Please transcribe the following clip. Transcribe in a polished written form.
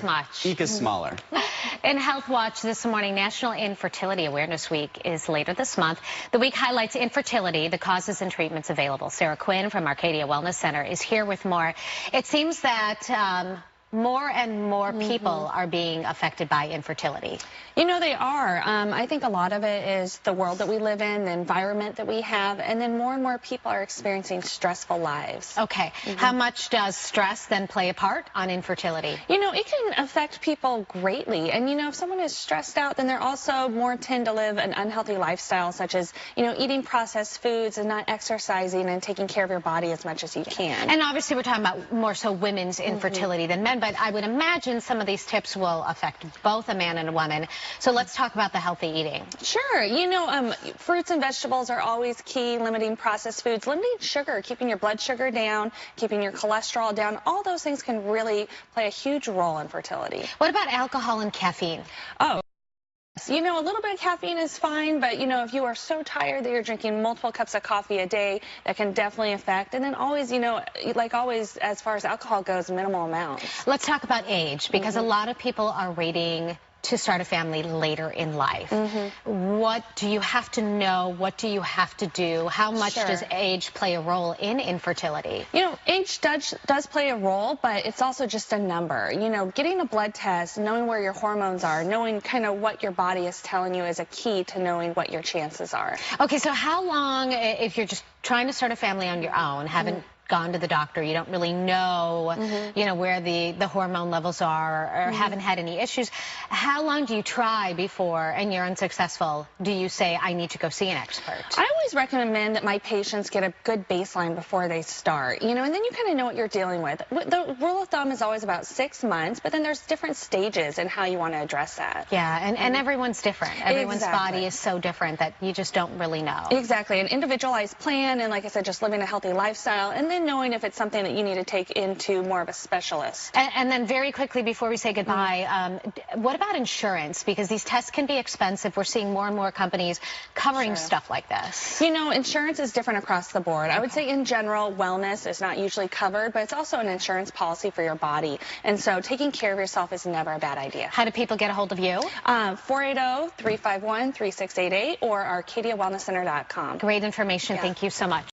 much. Ink is smaller. In Health Watch this morning, National Infertility Awareness Week is later this month. The week highlights infertility, the causes and treatments available. Sarah Quinn from Arcadia Wellness Center is here with more. It seems that more and more people are being affected by infertility. You know, they are. I think a lot of it is the world that we live in, the environment that we have, and then more and more people are experiencing stressful lives. Okay. How much does stress then play a part on infertility? You know, it can affect people greatly. And, you know, if someone is stressed out, then they're also more tend to live an unhealthy lifestyle, such as, you know, eating processed foods and not exercising and taking care of your body as much as you can. And obviously we're talking about more so women's infertility than men, but I would imagine some of these tips will affect both a man and a woman. So let's talk about the healthy eating. Sure. You know, fruits and vegetables are always key, limiting processed foods, limiting sugar, keeping your blood sugar down, keeping your cholesterol down. All those things can really play a huge role in fertility. What about alcohol and caffeine? Oh. You know, a little bit of caffeine is fine, but, you know, if you are so tired that you're drinking multiple cups of coffee a day, that can definitely affect. And then always, you know, like always, as far as alcohol goes, minimal amounts. Let's talk about age, because a lot of people are waiting to start a family later in life. What do you have to know? What do you have to do? How much does age play a role in infertility? You know, age does play a role, but it's also just a number. You know, getting a blood test, knowing where your hormones are, knowing kind of what your body is telling you is a key to knowing what your chances are. Okay, so how long, if you're just trying to start a family on your own, haven't gone to the doctor, you don't really know, you know, where the hormone levels are, or haven't had any issues, how long do you try before, and you're unsuccessful, do you say, I need to go see an expert? I always recommend that my patients get a good baseline before they start, you know, and then you kind of know what you're dealing with. The rule of thumb is always about 6 months, but then there's different stages in how you want to address that. Yeah, and everyone's different. Everyone's body is so different that you just don't really know. Exactly, an individualized plan, and like I said, just living a healthy lifestyle, and then knowing if it's something that you need to take into more of a specialist. And then very quickly before we say goodbye, what about insurance? Because these tests can be expensive. We're seeing more and more companies covering stuff like this. You know, insurance is different across the board. I would say in general, wellness is not usually covered, but it's also an insurance policy for your body. And so taking care of yourself is never a bad idea. How do people get a hold of you? 480-351-3688 or ArcadiaWellnessCenter.com. Great information. Thank you so much.